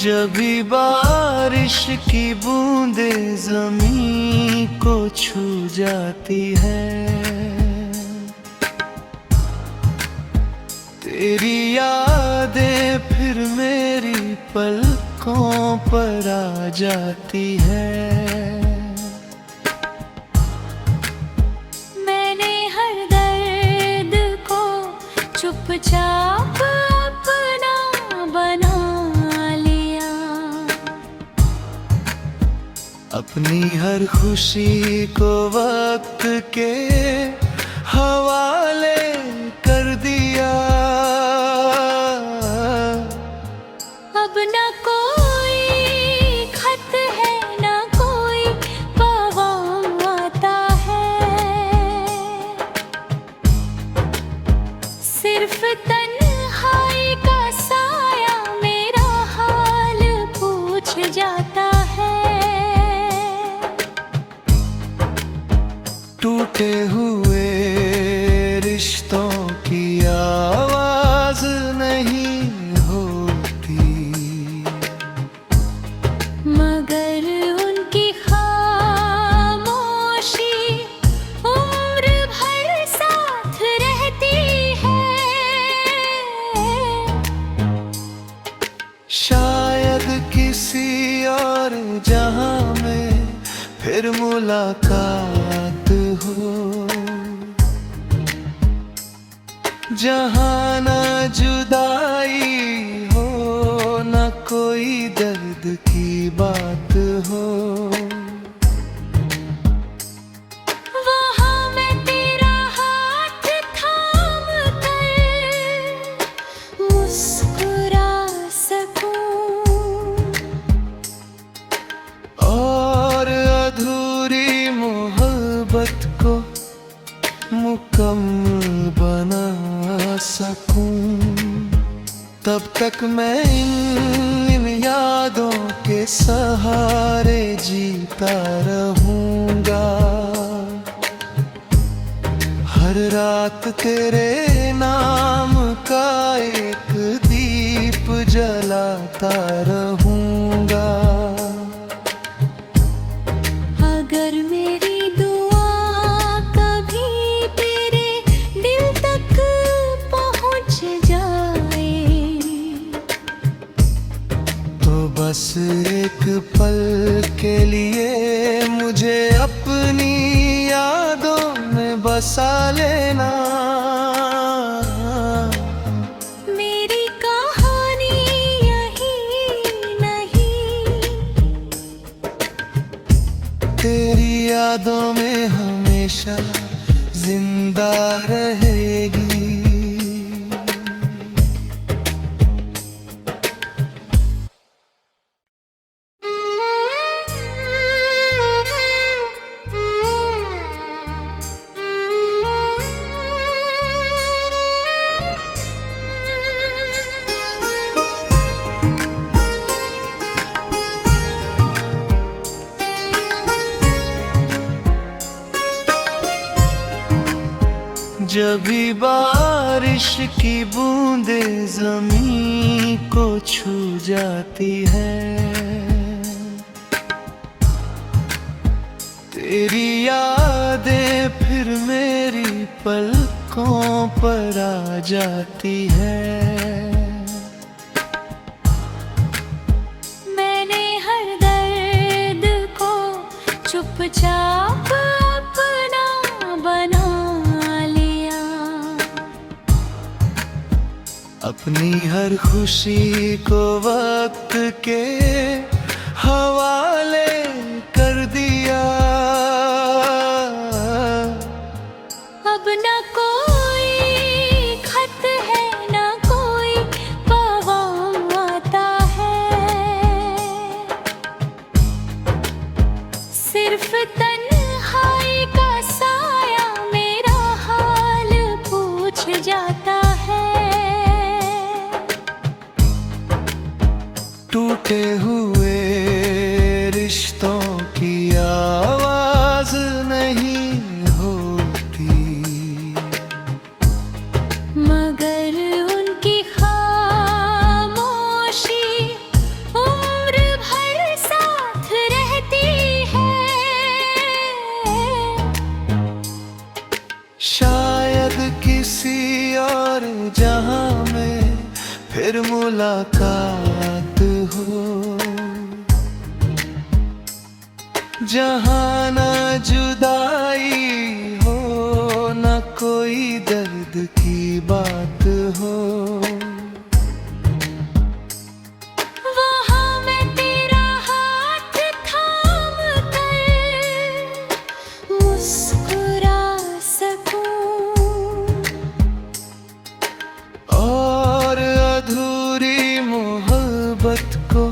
जब भी बारिश की बूंदें ज़मीं को छू जाती है, तेरी यादें फिर मेरी पलकों पर आ जाती है। मैंने हर दर्द को चुपचाप अपना बना लिया, अपनी हर खुशी को वक्त के हवाले कर दिया। अब न कोई खत है न कोई पैगाम आता है, सिर्फ तन्हाई का साया मेरा हाल पूछ जाता है। टूटे हुए रिश्तों की आवाज नहीं होती, मगर उनकी खामोशी उम्र भर साथ रहती है। शायद किसी और जहां में फिर मुलाकात हो, जहां न जुदाई हो न कोई दर्द की बात हो। वहाँ मैं तेरा हाथ थाम कर मुस्कुरा सकूं, और अधूरी मोहब्बत को मुकम्मल बना सकूं। तब तक मैं इन यादों के सहारे जीता रहूंगा। हर रात तेरे नाम का एक दीप जलाता रहूंगा। अगर मेरी दुआ कभी तेरे दिल तक पहुंच जाए, तो बस एक पल के लिए मुझे अपनी यादों में बसा लेना। मेरी कहानी यही नहीं, तेरी यादों में हमेशा जिंदा रहेगी। जब भी बारिश की बूंदें ज़मीं को छू जाती है, तेरी यादें फिर मेरी पलकों पर आ जाती है। मैंने हर दर्द को चुपचाप अपना बना लिया, अपनी हर खुशी को वक्त के हवाले कर दिया। अब न कोई खत है न कोई पैगाम आता है, सिर्फ तन्हाई का साया मेरा हाल पूछ जाता है। टूटे हुए रिश्तों की आवाज नहीं होती, मगर उनकी खामोशी शायद किसी और जहां में फिर मुलाकात हो, जहां न जुदाई हो, न कोई दर्द की बात हो। वहाँ मैं तेरा हाथ थाम कर मुस्कुरा सकूं, और अधूरी मोहब्बत को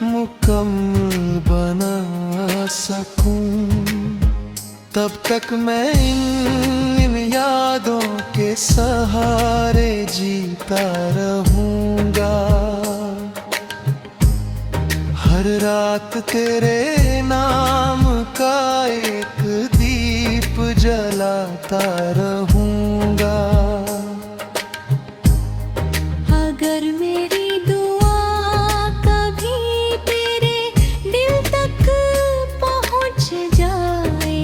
मुकम्मल बना सकूं। तब तक मैं इन यादों के सहारे जीता रहूंगा। हर रात तेरे नाम का एक दीप जलाता रहूंगा। अगर मेरी दुआ कभी तेरे दिल तक पहुंच जाए,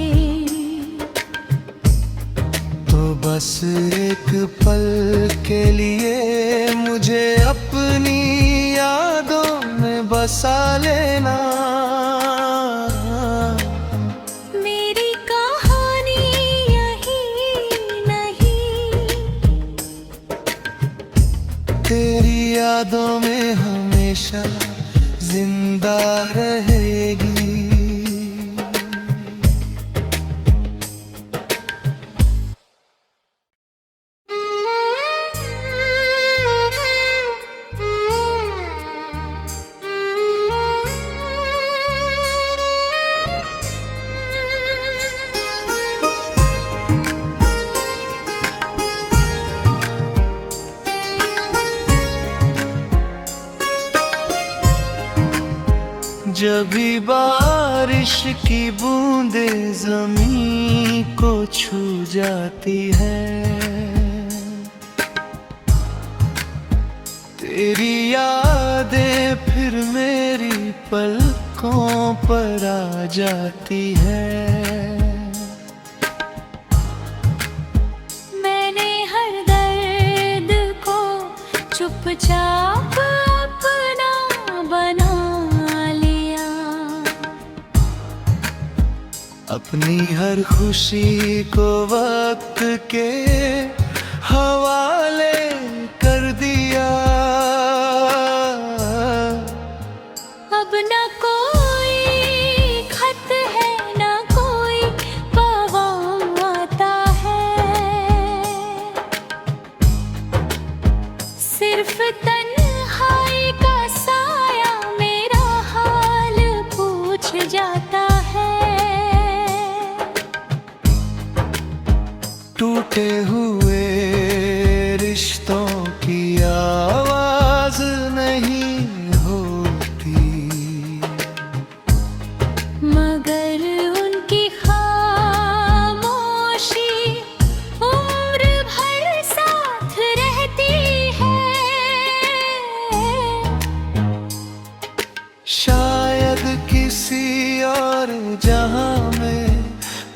तो बस एक पल के लिए मुझे अपनी यादों में बसा लेना। मेरी कहानी यही नहीं, तेरी यादों में हमेशा जिंदा रहेगी। जब भी बारिश की बूंदें जमीन को छू जाती है, तेरी यादें फिर मेरी पलकों पर आ जाती है। मैंने हर दर्द को चुपचाप अपना बना लिया, अपनी हर खुशी को वक्त के हवाले कर दिया। अब न कोई खत है न कोई पैगाम आता है, सिर्फ तन्हाई का साया मेरा हाल पूछ जाता है। टूटे हुए रिश्तों की आवाज नहीं होती, मगर उनकी खामोशी उम्र भर साथ रहती है। शायद किसी और जहां में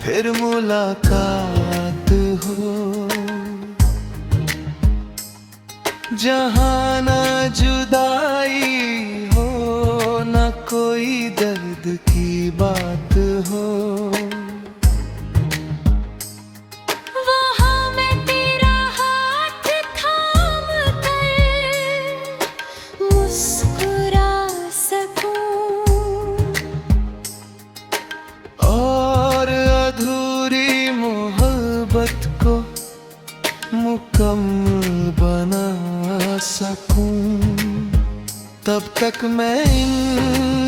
फिर मुलाकात हो, जहां न जुदाई हो, न कोई दर्द की बात हो। वहाँ मैं तेरा हाथ थाम कर मुस्कुरा सकूं, और अधूरी मोहब्बत को मुकम्मल बना सकूं। तब तक मैं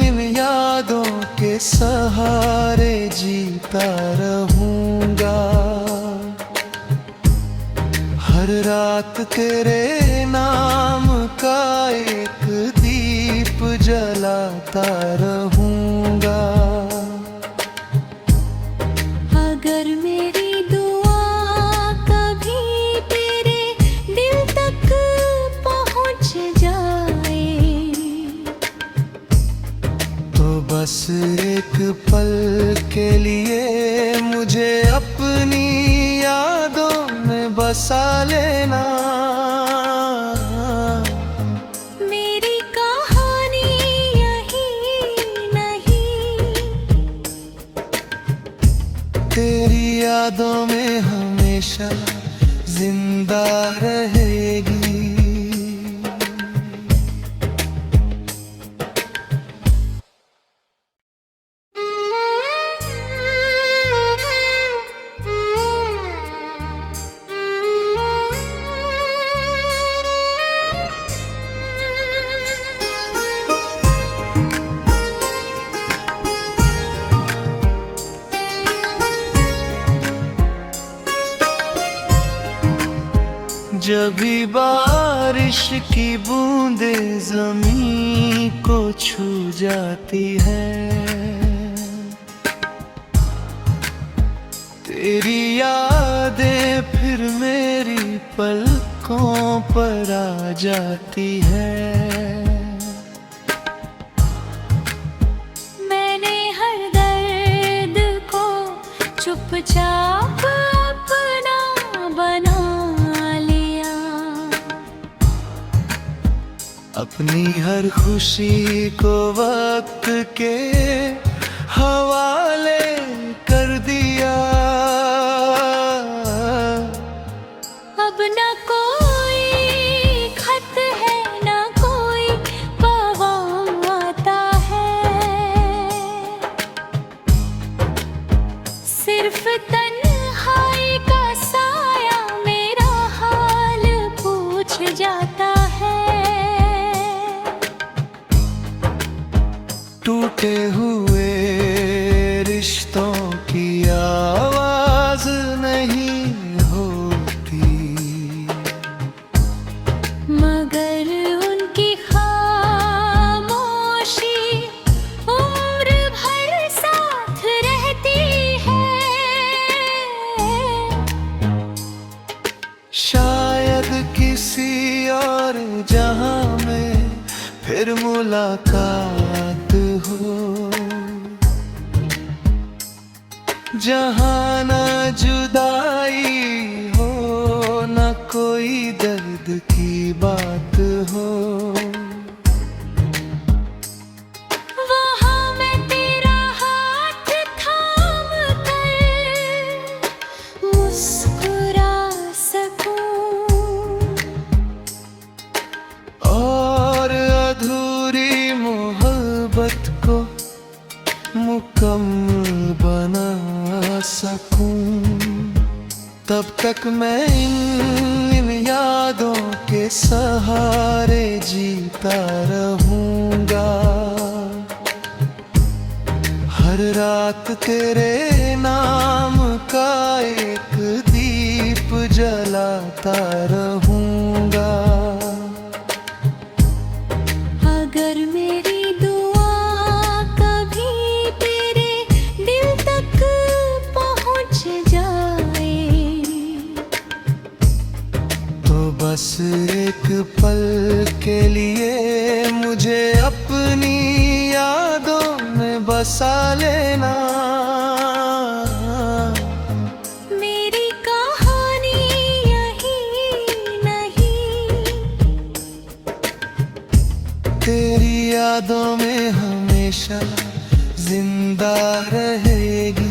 इन यादों के सहारे जीता रहूंगा। हर रात तेरे नाम का एक दीप जलाता रहूंगा। अगर मेरी दुआ कभी तेरे दिल तक पहुंच जाए, तो बस एक पल के लिए मुझे अपनी बसा लेना। मेरी कहानी यही नहीं, तेरी यादों में हमेशा जिंदा रहेगी। जब भी बारिश की बूंदें जमीन को छू जाती है, तेरी यादें फिर मेरी पलकों पर आ जाती है। मैंने हर दर्द को चुपचाप अपना बना लिया, अपनी हर खुशी को वक्त के हवाले कर दिया। अब न कोई खत है न कोई पैगाम आता है, सिर्फ तन्हाई का साया मेरा हाल पूछ जाता है। टूटे हुए रिश्तों की आवाज नहीं होती, मगर उनकी खामोशी उम्र भर साथ रहती है। शायद किसी और जहां में फिर मुलाकात हो, जहां न जुदाई हो न कोई दर्द की बात हो। वहाँ मैं तेरा हाथ थाम कर मुस्कुरा सकूं, और अधूरी मोहब्बत को मुकम्मल बना सकूं। तब तक मैं इन यादों के सहारे जीता रहूंगा। हर रात तेरे नाम का एक दीप जलाता रहूंगा। अगर मेरी दुआ कभी तेरे दिल तक पहुंच जाए, तो बस एक पल के लिए मुझे अपनी यादों में बसा लेना। मेरी कहानी यही नहीं, तेरी यादों में हमेशा जिंदा रहेगी।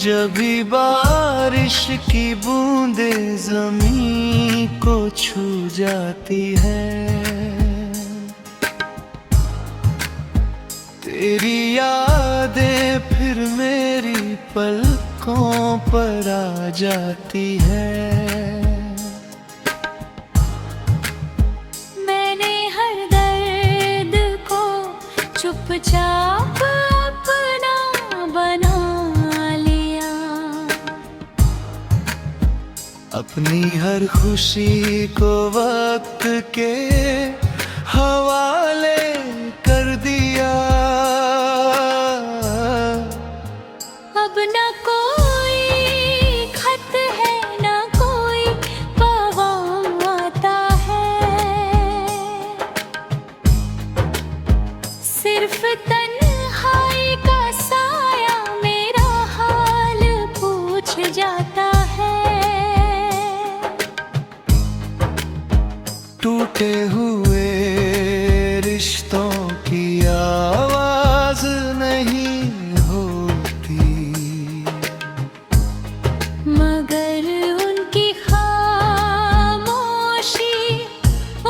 जब भी बारिश की बूंदें जमीन को छू जाती है, तेरी यादें फिर मेरी पलकों पर आ जाती है। मैंने हर दर्द को चुपचाप अपना बना लिया, अपनी हर खुशी को वक्त के हवाले कर दिया। अब न कोई खत है न कोई पैगाम आता है, सिर्फ तन्हाई का साया मेरा हाल पूछ जाता है। टूटे हुए रिश्तों की आवाज नहीं होती, मगर उनकी खामोशी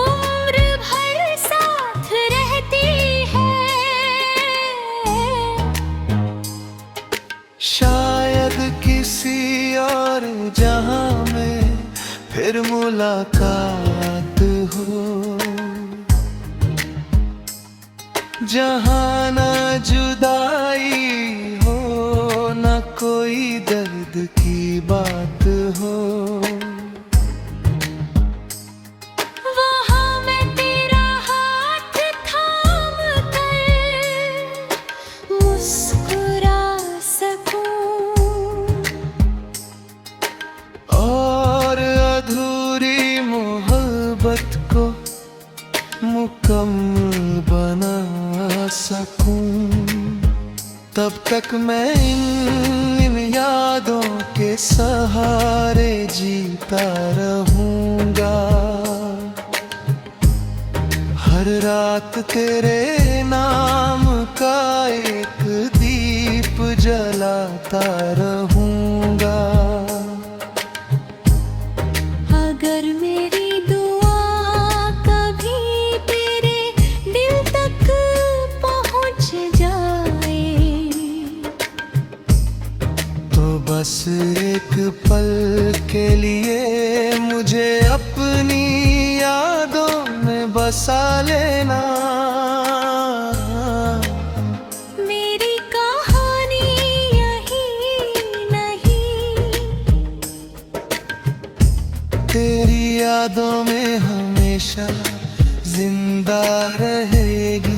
उम्र भर साथ रहती है। शायद किसी और जहां में फिर मुलाकात हो, जहां न जुदाई हो न कोई दर्द की बात हो। वहाँ मैं तेरा हाथ थाम कर मुस्कुरा सकूं, और अधूरी मोहब्बत को मुकम्मल बना सकूं। तब तक मैं इन यादों के सहारे जीता रहूंगा। हर रात तेरे नाम का एक दीप जलाता रहूंगा। अगर मेरी दुआ कभी तेरे दिल तक पहुंच जाए, तो बस एक पल के लिए मुझे अपनी यादों में बसा लेना। मेरी कहानी यही नहीं, तेरी यादों में हमेशा जिंदा रहेगी।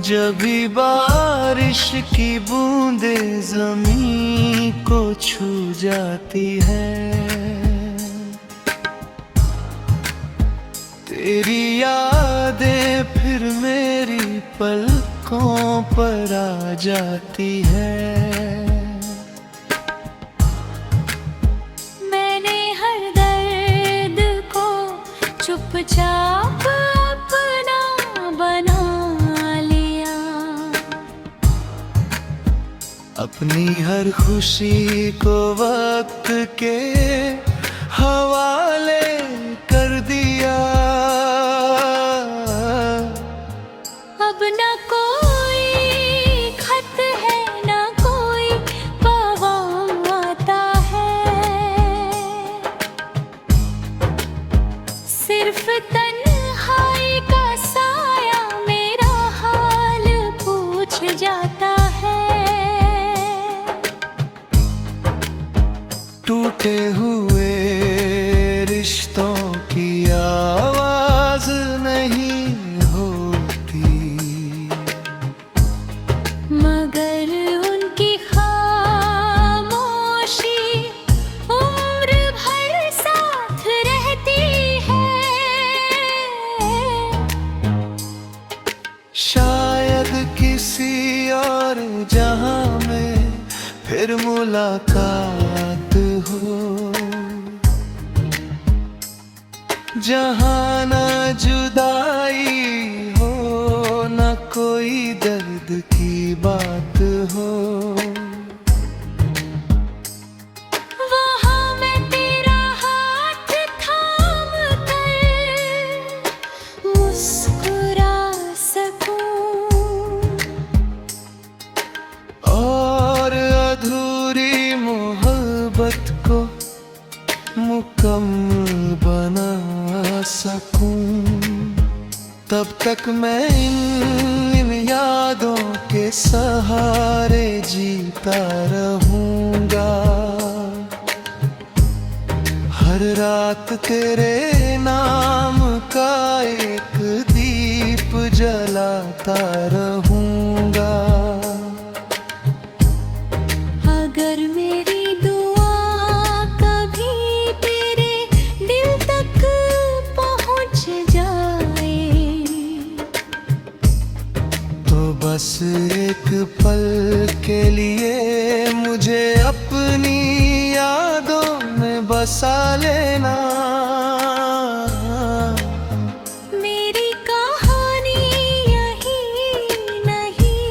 जब भी बारिश की बूंदें ज़मीं को छू जाती है, तेरी यादें फिर मेरी पलकों पर आ जाती है। मैंने हर दर्द को चुपचाप अपना बना लिया, अपनी हर खुशी को वक्त के हवाले कर दिया। अब न कोई खत है न कोई पैगाम आता है, सिर्फ तन्हाई का साया मेरा हाल पूछ जाता है। टूटे हुए रिश्तों की आवाज नहीं होती, मगर उनकी खामोशी उम्र भर साथ रहती है। शायद किसी और जहां में फिर मुलाकात हो, जहां न जुदाई हो न कोई दर्द की बात हो। वहाँ मैं तेरा हाथ थाम कर सकूं, तब तक मैं इन यादों के सहारे जीता रहूंगा। हर रात तेरे नाम का एक दीप जलाता रहूंगा। अगर मेरी दुआ कभी तेरे दिल तक पहुंच जाए, तो बस एक पल के लिए मुझे अपनी यादों में बसा लेना। मेरी कहानी यही नहीं,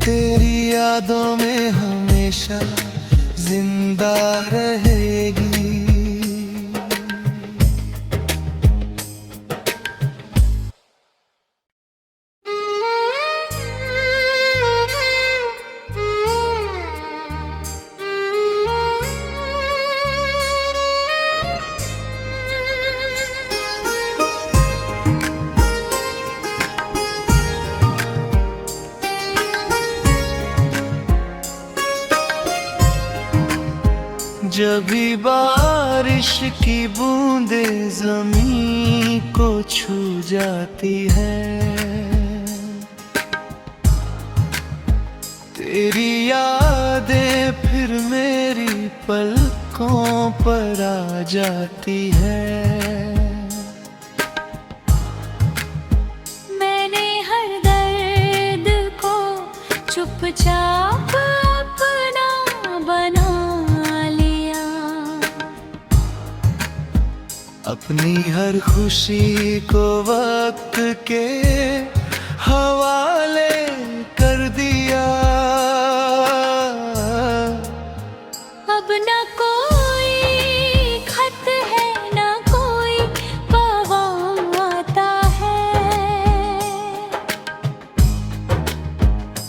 तेरी यादों में हमेशा जिंदा रहेगी। जब भी बारिश की बूंदें जमीन को छू जाती है, तेरी यादें फिर मेरी पलकों पर आ जाती है। मैंने हर दर्द को चुपचाप अपना बना लिया। अपनी हर खुशी को वक्त के हवाले कर दिया। अब न कोई खत है, न कोई पैगाम आता है।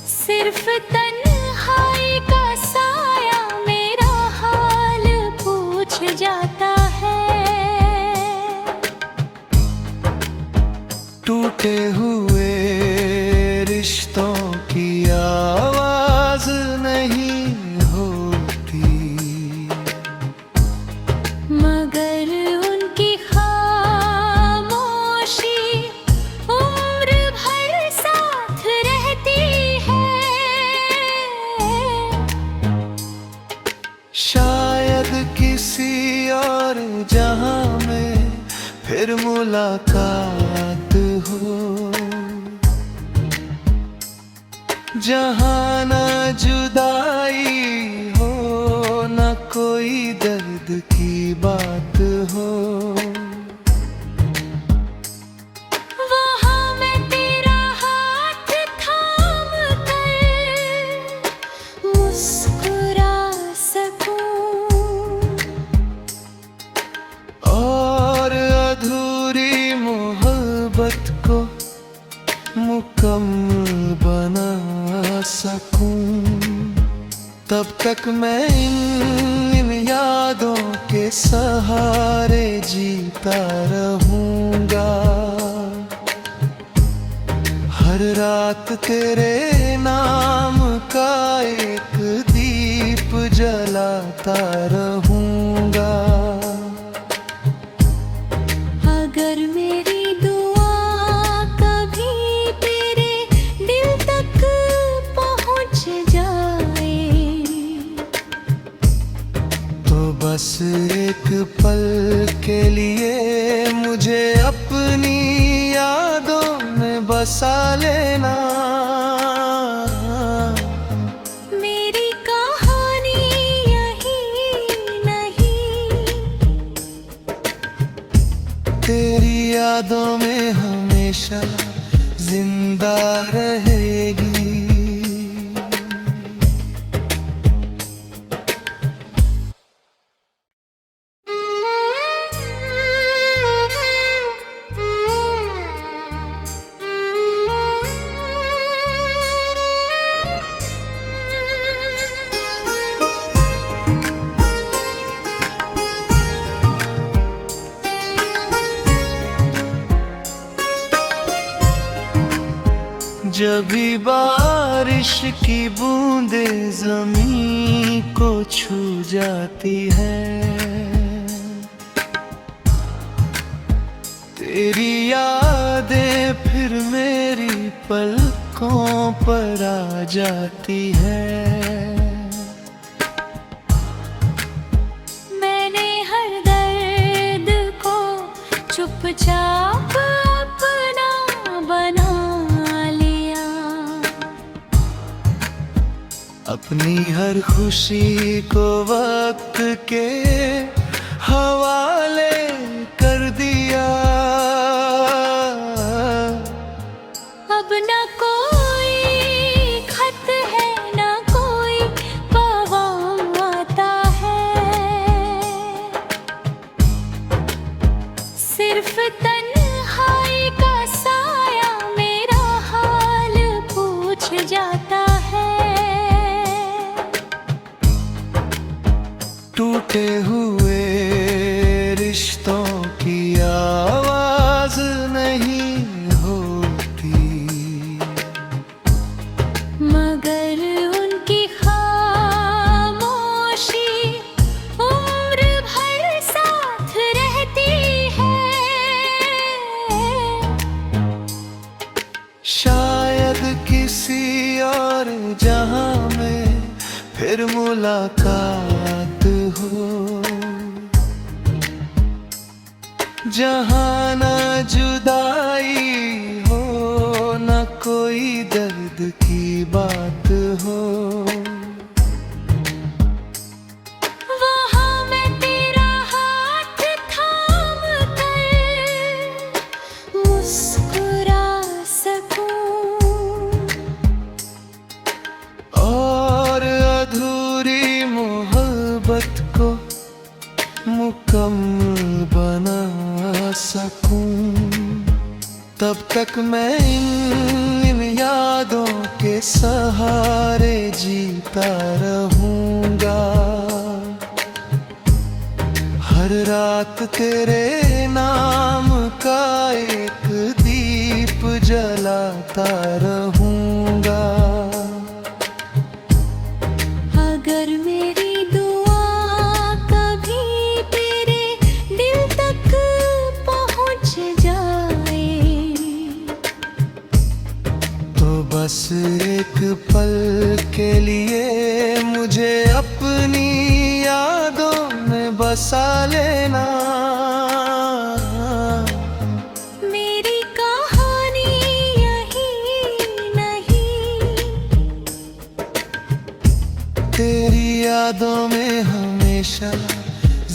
सिर्फ तन्हाई का साया मेरा हाल पूछ जाता है। टूटे हुए रिश्तों की आवाज नहीं होती, मगर उनकी खामोशी उम्र भर साथ रहती है। शायद किसी और जहां में फिर मुलाकात हो, जहां न जुदाई हो, न कोई दर्द की बात हो। वहाँ मैं तेरा हाथ थाम कर मुस्कुरा सकूं, और अधूरी मोहब्बत को मुकम्मल बना सकूं। तब तक मैं इन यादों के सहारे जीता रहूंगा। हर रात तेरे नाम का एक दीप जलाता रहूंगा। अगर मेरी दुआ कभी तेरे दिल तक पहुंच जाए, तो बस एक पल के लिए मुझे अपनी यादों में बसा लेना। मेरी कहानी यही नहीं, तेरी यादों में हमेशा जिंदा रहेगी। जब भी बारिश की बूंदे जमीन को छू जाती है, तेरी यादें फिर मेरी पलकों पर आ जाती है। मैंने हर दर्द को चुपचाप अपना बना लिया, अपनी हर खुशी को वक्त के हवाले कर दिया। अब न कोई खत है न कोई पैगाम आता है, सिर्फ तन्हाई का साया मेरा हाल पूछ जाता है। टूटे हुए रिश्तों की आवाज नहीं होती, मगर उनकी खामोशी उम्र भर साथ रहती है। शायद किसी और जहां में फिर मुलाकात हो, जहां न जुदाई हो न कोई दर्द की बात हो। वहाँ मैं तेरा हाथ थाम कर मुस्कुरा सकूं, और अधूरी मोहब्बत को मुकम्मल बना सकूं। तब तक मैं इन यादों के सहारे जीता रहूंगा, हर रात तेरे नाम का एक दीप जलाता रहूंगा। अगर मेरी दुआ कभी तेरे दिल तक पहुंच जाए, तो बस एक पल के लिए मुझे अपनी यादों में बसा लेना। मेरी कहानी यही नहीं, तेरी यादों में हमेशा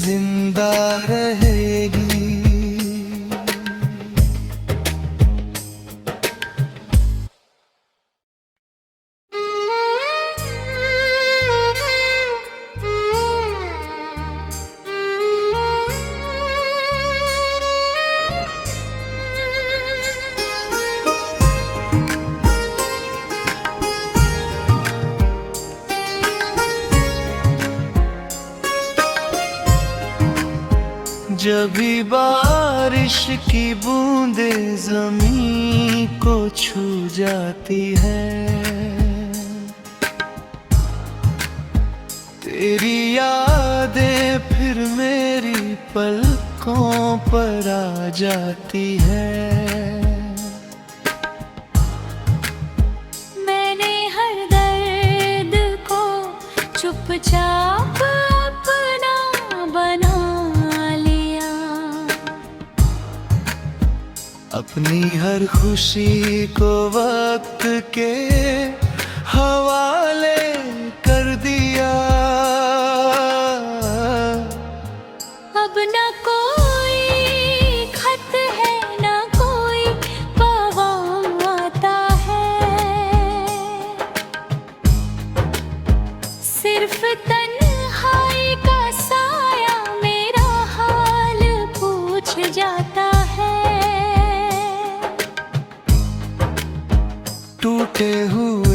जिंदा रहेगी। जब भी बारिश की बूंदे जमीन को छू जाती है, तेरी यादें फिर मेरी पलकों पर आ जाती है। मैंने हर दर्द को चुपचाप अपना बना लिया, अपनी हर खुशी को वक्त के हवाले कर दिया। अब न कोई खत है न कोई पैगाम आता है, सिर्फ तन्हाई का साया मेरा हाल पूछ जाता है। टूटे हुए